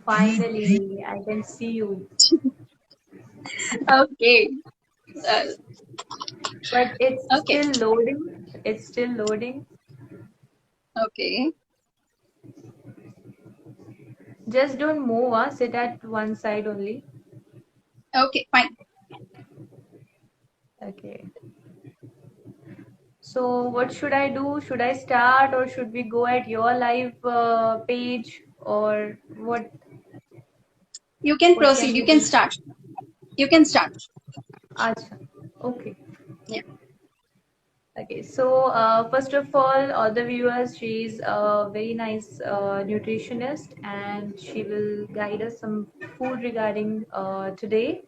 Finally, I can see you. Okay. Uh, But it's okay. still loading. It's still loading. Okay. Just don't move, sit at one side only. Okay. Fine. Okay. So what should I do? Should I start or should we go at your live page or You can what can proceed. we You can do? start. You can start. Acha. Okay. Yeah. Okay. So first of all the viewers, she's a very nice nutritionist and she will guide us some food regarding today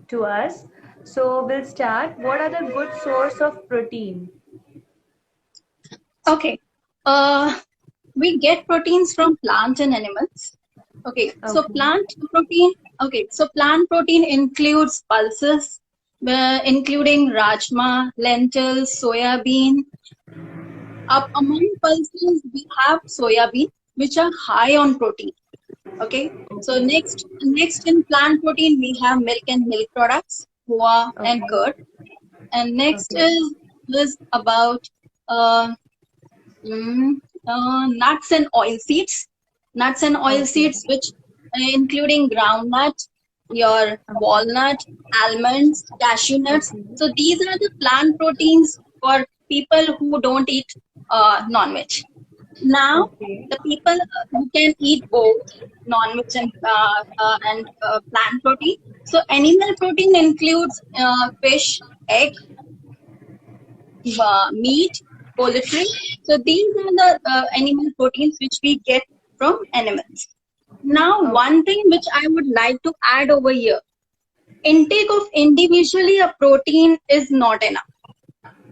to us. So we'll start. What are the good source of protein? Okay. Uh, we get proteins from plant and animals. Okay. So Okay. plant protein. Okay. So plant protein includes pulses, including rajma, lentils, soya bean. Up among pulses, we have soya bean, which are high on protein. Okay. So Okay. next in plant protein, we have milk and milk products, soya and Okay. curd. And next Okay. is about uh, mm, nuts and oil seeds. Nuts and oil Okay. seeds, which including groundnut, your Okay. walnut, almonds, cashew nuts. Okay. So these are the plant proteins for people who don't eat non-veg. Now, Okay. the people who can eat both non-veg and plant protein. So animal protein includes fish, egg, meat, poultry. So these are the animal proteins which we get from animals. Now, Okay. one thing which I would like to add over here, intake of individually a protein is not enough.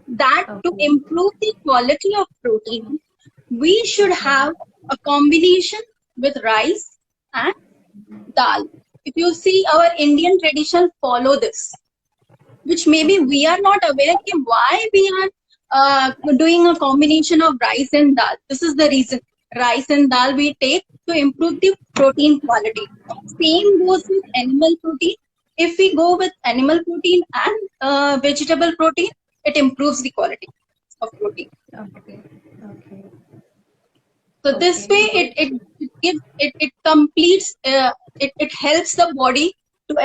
That to Okay. improve the quality of protein, we should Okay. have a combination with rice and dal. If you see our Indian tradition follow this, which maybe Okay. we are not aware of why we are doing a combination of rice and dal. This is the reason. Rice and dal we take to improve the protein quality. Same goes with animal protein. If we go with animal protein and vegetable protein, it improves the quality of protein. Okay. Okay. So this Okay. way, Good. it gives it completes it helps the body to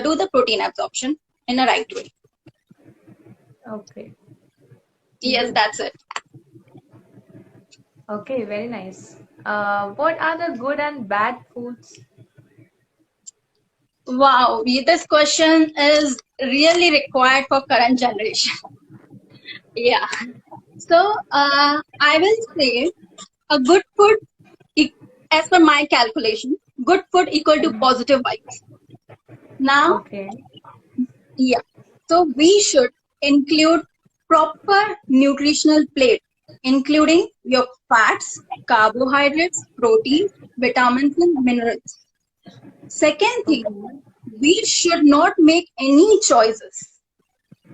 do the protein absorption in a right way. Okay. Yes, Good. that's it. Okay. Very nice. What are the good and bad foods? Wow, this question is really required for current generation. Yeah. So I will say a good food, e- as per my calculation, good food equal to positive vibes. Now, Okay. yeah. So we should include proper nutritional plate, including your fats, carbohydrates, proteins, vitamins, and minerals. Second thing, Okay. we should not make any choices.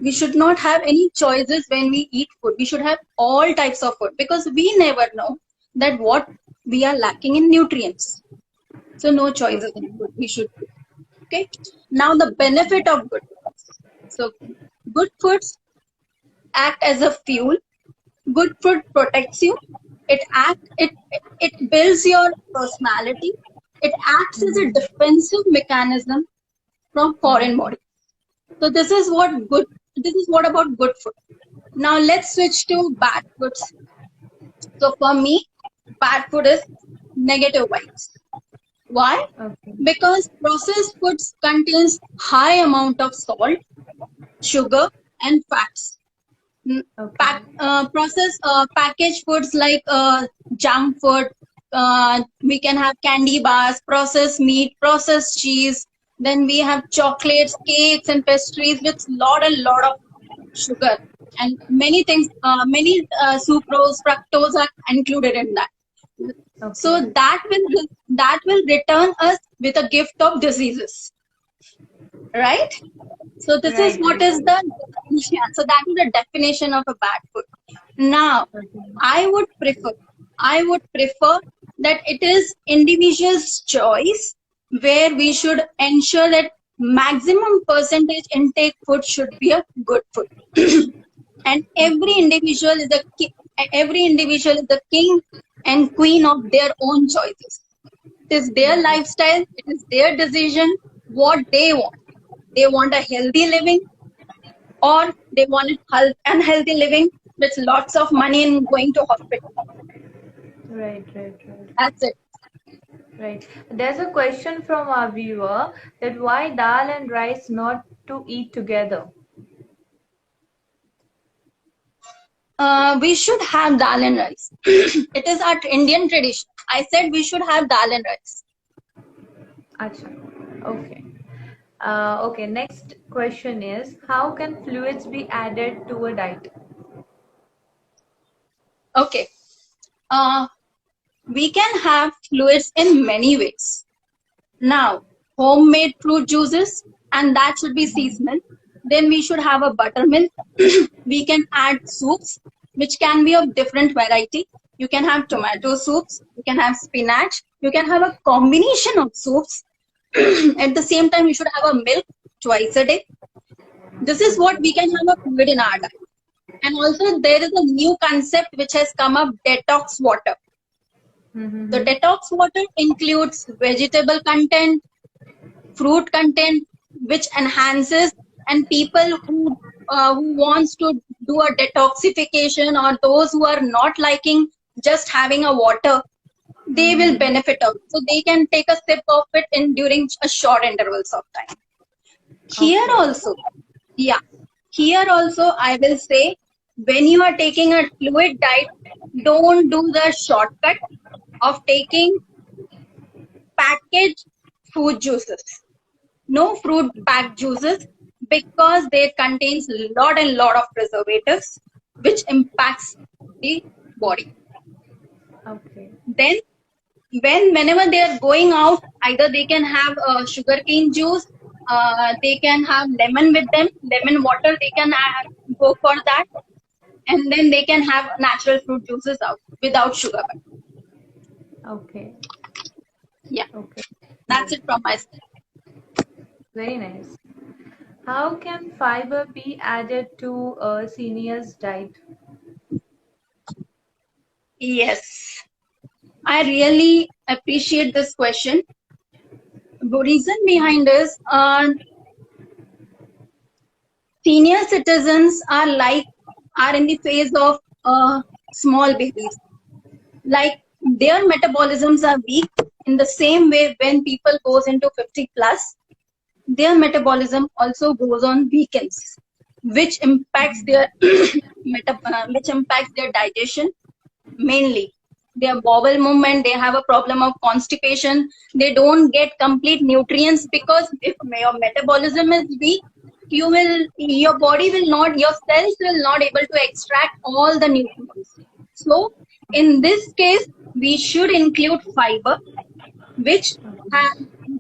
We should not have any choices when we eat food. We should have all types of food because we never know that what we are lacking in nutrients. So no choices in Okay. food. We should do. Okay. Now the benefit of good foods. So good foods act as a fuel. Good food protects you. It builds your personality. It acts as a Mhm. defensive mechanism from foreign Mhm. bodies. So this is what about good food. Now let's switch to bad foods. So for me, bad food is negative vibes. Why? Okay. Because processed foods contains high amount of salt, sugar, and fats. Okay. Processed packaged foods like junk food. We can have candy bars, processed meat, processed cheese. Then we have chocolates, cakes, and pastries with lot of sugar and many things. Many sucrose, fructose are included in that. Okay. So that will return us with a gift of diseases, right? So this is Right. what Right. is the yeah, so that is the definition of a bad food. Now, Okay. I would prefer I would prefer that it is individual's choice where we should ensure that maximum percentage intake food should be a good food. And every Okay. individual is the king and queen of their own choices. It is their Right. lifestyle, it is their decision what they want. They want a healthy living, or they want unhealthy living with lots of money and going to hospital. Right. Right. Right. That's it. Right. There's a question from our viewer that why dal and rice not to eat together? We should have dal and rice. It is our Indian tradition. I said we should have dal and rice. Acha. Okay. Okay. Next question is how can fluids be added to a diet? Okay. Uh, we can have fluids in many ways. Now, homemade fruit juices, and that should be seasonal. Then we should have a buttermilk. We can add soups, which can be of different variety. You can have tomato soups, you can have spinach, you can have a combination of soups. At the same time, you should have a milk twice a day. This is what we can have a fluid in our diet. And also, there is a new concept which has come up, detox water. The Mm-hmm. detox water includes vegetable content, fruit content, which enhances, and people who wants to do a detoxification, or those who are not liking just having a water, they will Mm-hmm. benefit of it. So they can take a sip of it in during a short intervals of time. Here Okay. also, yeah, here also I will say, when you are taking a fluid diet, don't do the shortcut of taking packaged food juices. No fruit packed juices, because they contains lot of preservatives which impacts the body. Okay. Then whenever they are going out, either they can have sugarcane juice, they can have lemon with them, lemon water, they can go for that, and then they can have natural fruit juices out without sugar. Okay. Yeah, Okay. that's Great. it from my side. Very nice. How can fiber be added to a senior's diet? Yes, I really appreciate this question. The reason behind is, senior citizens are in the phase of small babies. Like, their metabolisms are weak. In the same way, when people goes into 50 plus, their metabolism also goes on weakens, which impacts their which impacts their digestion mainly. Their bowel movement, they have a problem of constipation. They don't get complete nutrients, because if your metabolism is weak, your body will not, your cells will not able to extract all the nutrients. So in this case, we should include fiber, which ha-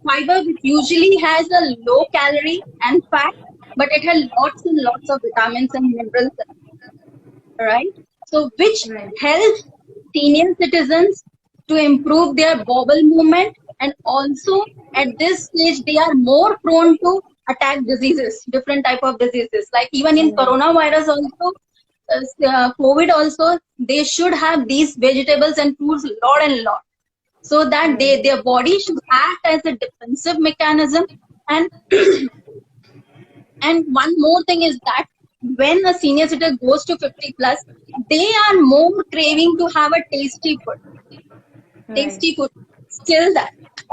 fiber which usually has a low calorie and fat, but it has lots and lots of vitamins and minerals, right? So which Right. helps senior citizens to improve their bowel movement, and also at this stage they are more prone to attack diseases, different type of diseases. Like even in Right. coronavirus also, COVID also, they should have these vegetables and fruits lot and lot, so that Right. their body should act as a defensive mechanism. And and one more thing is that when a senior citizen goes to 50 plus, they are more craving to have a Right. tasty food, still that.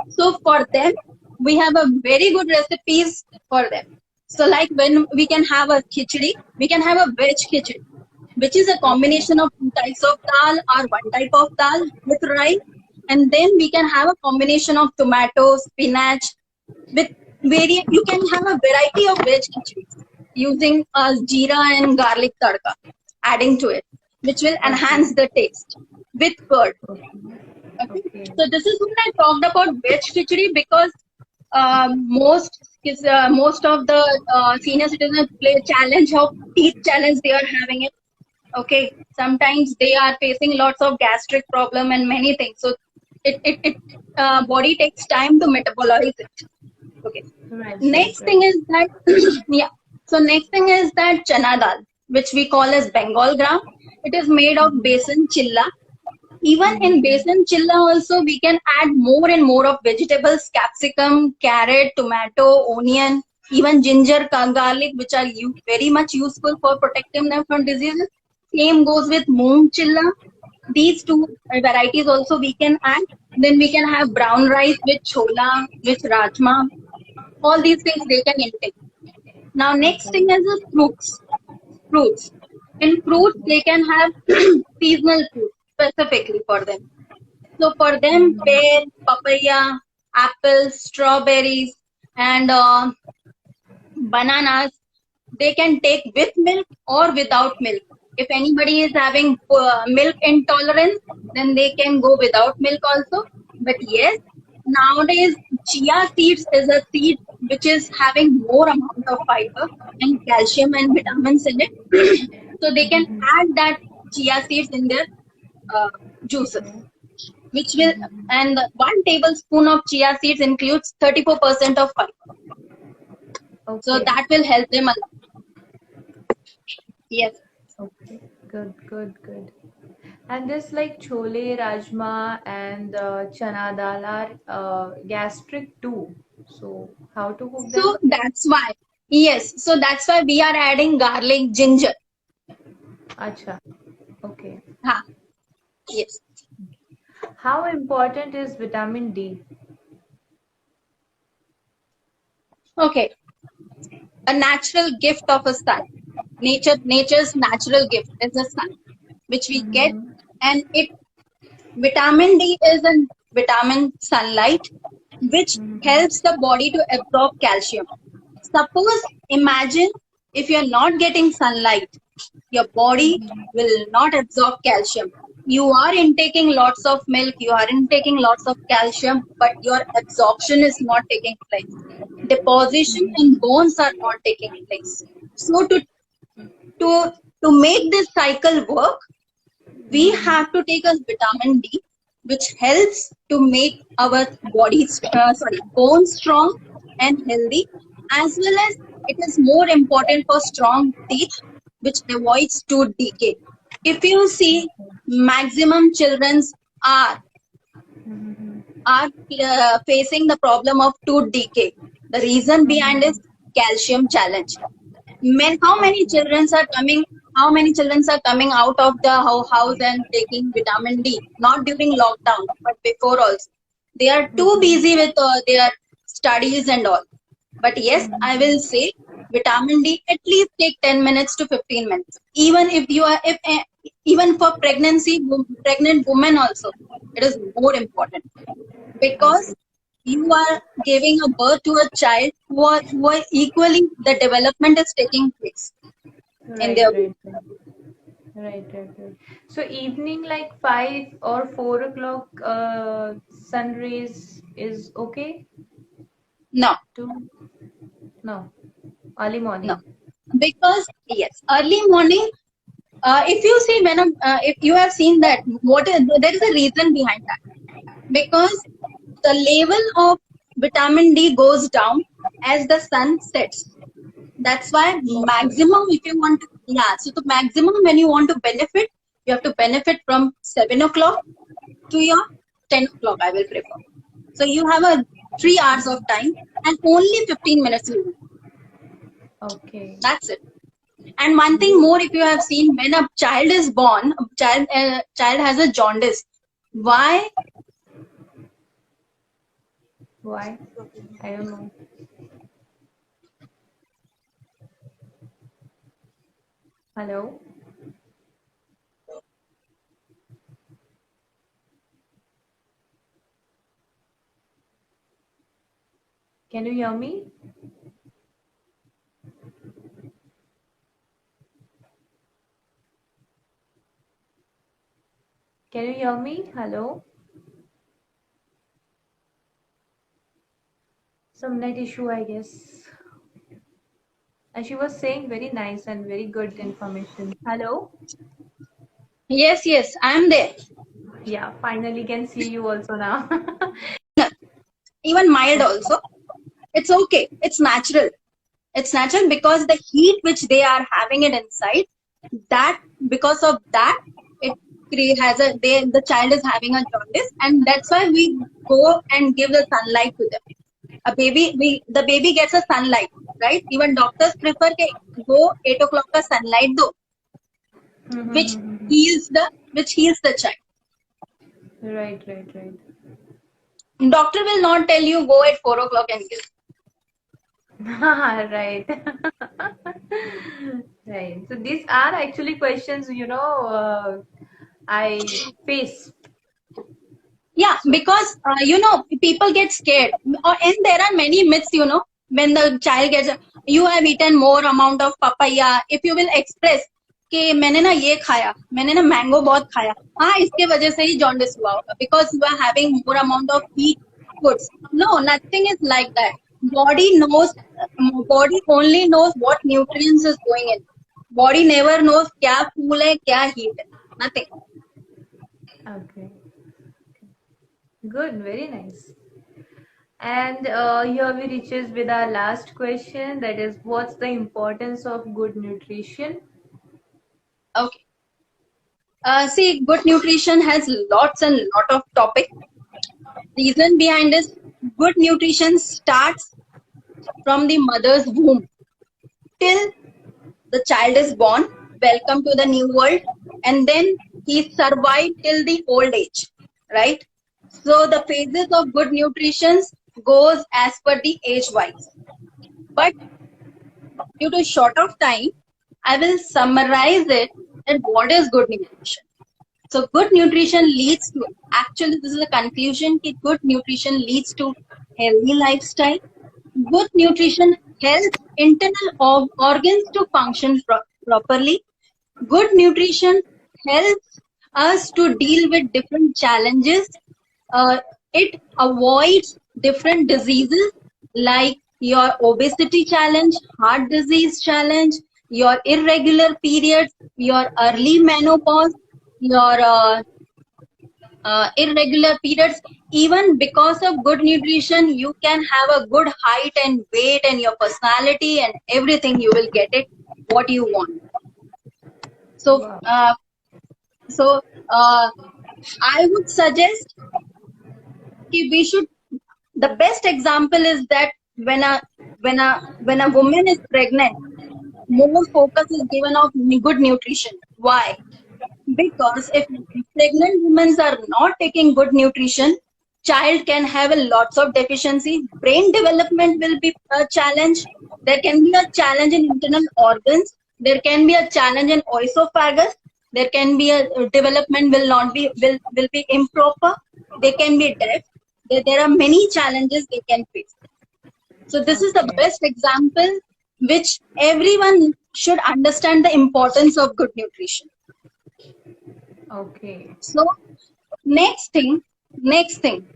So for them, we have a very good recipes for them. So like when we can have a khichdi, we can have a veg khichdi, which is a Okay. combination of two types of dal or one type of dal with rice. And then we can have a combination of tomato, spinach, with you can have a variety of veg khichdi using jeera and garlic tadka, adding to it, which will Okay. enhance the taste with curd. Okay. Okay. Okay. So this is what I talked about veg khichdi, because most of the senior citizens play challenge of teeth challenge they are having it. Okay. Sometimes they are facing lots of gastric problem and many things. So body takes time to metabolize it. Okay. Right, right, Next thing right. is that yeah. So next thing is that chana dal, which we call as Bengal gram. It is made of besan chilla. Even in Mm-hmm. besan chilla also we can add more and more of vegetables, capsicum, carrot, tomato, onion, even ginger, garlic, which are very much useful for protecting them from diseases. Same goes with moong chilla. These two varieties also we can add. Then we can have brown rice with chola, with rajma. All these things they can intake. Now next thing Okay. is the fruits. Fruits. In fruits they can have seasonal fruits specifically for them. So for them, pear, papaya, apples, strawberries, and bananas, they can take with milk or without milk. If anybody is having milk intolerance, then they can go without milk also. But yes, nowadays chia seeds is a seed which is having more amount of fiber and calcium and vitamins in it. So they can add that chia seeds in their uh, juices, which will, and 1 tablespoon of chia seeds includes 34% of fiber. So Okay. that will help them a lot. Yes. Okay. Good, good, good. And this like chole, rajma, and chana dal are gastric too. So how to cook So them? that's why, yes. So that's why we are adding garlic, ginger. Acha. Okay. Ha, yes. How important is vitamin D? Okay. A natural gift of a sun. Nature's natural gift is the sun, which we get, Mm-hmm. and it vitamin D is a vitamin sunlight, which Mm-hmm. helps the body to absorb calcium. Suppose, imagine if you're not getting sunlight, your body will not absorb calcium. You are intaking lots of milk, you are intaking lots of calcium, but your absorption is not taking place. Deposition in bones are not taking place. So to to make this cycle work, we have to take a vitamin D, which helps to make our bones strong and healthy, as well as it is more important for strong teeth, which avoids tooth decay. If you see, maximum childrens are Mm-hmm. are facing the problem of tooth decay. The reason behind is Mm-hmm. calcium challenge. How many Okay. children are coming? How many children are coming out of the house and taking vitamin D? Not during lockdown, but before also. They are too busy Mm-hmm. with their studies and all. But yes, I will Mm-hmm. say vitamin D at least take 10 minutes to 15 minutes. Even if you are, if even for pregnant women also, it is more important because Okay. you are giving a birth to a child who are equally the development is taking place in Right, their right, womb. right. Right, right, right. So evening like 5 or 4 o'clock sun rays is okay No, to no early no, morning. because yes, early morning. If you see if you have seen that, there is a reason behind that because the level of vitamin D goes down as the sun sets. That's why Okay. maximum if you want to, yeah. So the maximum when you want to benefit, you have to benefit from 7 o'clock to your 10 o'clock. I will prefer. So you have a 3 hours of time and only 15 minutes you need. Okay. That's it. And one thing Good. more, if you have seen, when a child is born, child has a jaundice. Why? Why? I don't know. Hello. Can you hear me? Can you hear me? Hello. Some net issue, I guess. And she was saying very nice and very good information. Hello. Yes, yes, I am there. Yeah, finally can see you also now. Even mild also. It's okay. It's natural. It's natural because the heat which they are having it inside, that because of that, it has a the child is having a jaundice, and that's why we go and give the sunlight to them. A baby, the baby gets a sunlight, right? Even doctors prefer ke go 8 o'clock ka sunlight do, which heals the child. Right, right, right. Doctor will not tell you go at 4 o'clock and give. Right. Right. So these are actually questions, I face. Yeah, So, because people get scared, and there are many myths. When the child gets, you have eaten more amount of papaya. If you will express कि मैंने ना ये खाया, मैंने ना mango बहुत खाया, हाँ इसके वजह से ही जॉन्डिस हुआ होगा, because you are having more amount of heat foods. No, nothing is like that. Body knows, body only knows what nutrients is going in. Body never knows क्या cool है, क्या heat है. Nothing. okay. Good, very nice. And here we reaches with our last question, that is, what's the importance of good nutrition? Okay. See, good nutrition has lots and lot of topic. Reason behind this, good nutrition starts from the mother's womb till the child is born, welcome to the new world, and then he survived till the old age, right? So the phases of good nutrition goes as per the age wise. But due to short of time, I will summarize it that what is good nutrition. So good nutrition leads to, actually this is a conclusion that good nutrition leads to healthy lifestyle. Good nutrition helps internal organs to function properly. Good nutrition helps us to deal with different challenges. It avoids different diseases like your obesity challenge, heart disease challenge, your irregular periods, your early menopause, your irregular periods. Even because of good nutrition, you can have a good height and weight, and your personality and everything, you will get it what you want. So, Wow. I would suggest we should. The best example is that when a woman is pregnant, more focus is given of good nutrition. Why? Because if pregnant women are not taking good nutrition, child can have a lots of deficiency. Brain development will be a challenge. There can be a challenge in internal organs. There can be a challenge in esophagus. There can be a development will be improper. They can be deaf. There are many challenges they can face. So this is the Okay. best example which everyone should understand the importance of good nutrition. Okay. So next thing,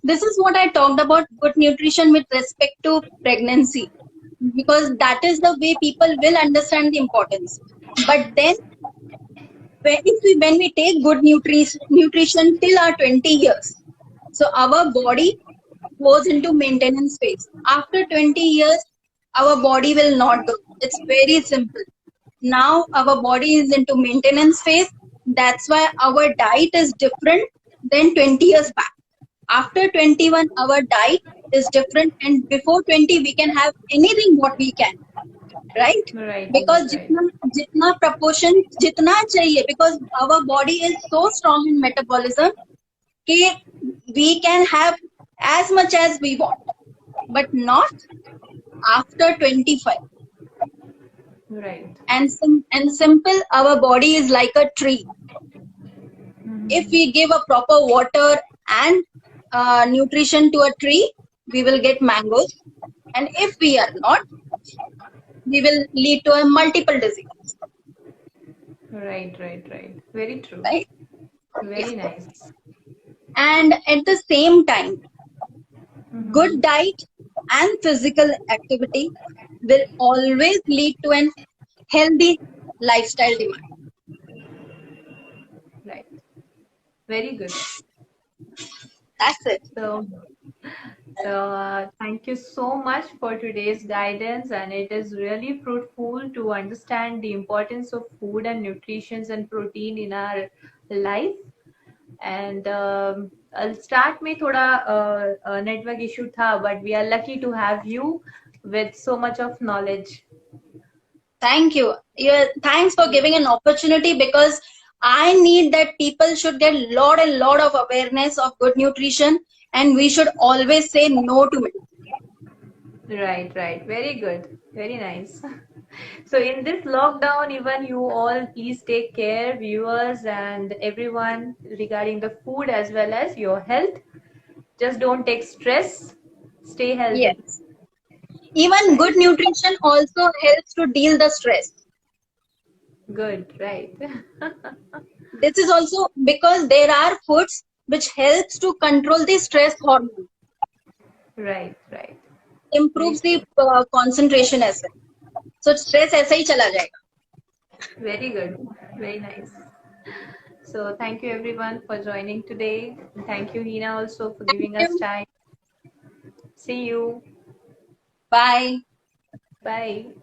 this is what I talked about good nutrition with respect to pregnancy, because that is the way people will understand the importance. But then when we take good nutrition till our 20 years, so our body goes into maintenance phase. After 20 years, our body will not grow. It's very simple. Now our body is into maintenance phase. That's why our diet is different than 20 years back. After 21, our diet is different, and before 20, we can have anything what we can, right? Right, Because right. jitna proportion jitna chahiye, because our body is so strong in metabolism कि we can have as much as we want, but not after 25. Right. And simple, our body is like a tree. If Mhm. we give a proper water and nutrition to a tree, we will get mangoes. And if we are not, we will lead to a multiple diseases, Right, right, right. Very true. right? Yeah. Very nice. And at the same time, good Mhm. diet and physical activity will always lead to an healthy lifestyle demand. Right. Very good. That's it. So, thank you so much for today's guidance, and it is really fruitful to understand the importance of food and nutrition and protein in our life. And start में थोड़ा network issue था, but we are lucky to have you with so much of knowledge. Thank you. Thanks for giving an opportunity, because I need that people should get lot and lot of awareness of good nutrition, and we should always say no to it. Right, right. Very good. Very nice. So in this lockdown, even you all please take care, viewers and everyone, regarding the food as well as your health. Just don't take stress. Stay healthy. Yes. Even Right. good nutrition also helps to deal the stress. Good. Right. This is also because there are foods which helps to control the stress hormone, Right. Right. Very improves the true. concentration as well. So stress ऐसे ही चला जाएगा. Very good. Very nice. So thank you everyone for joining today. Thank you, Hina, also for Thank giving us you. time. See you. Bye. Bye.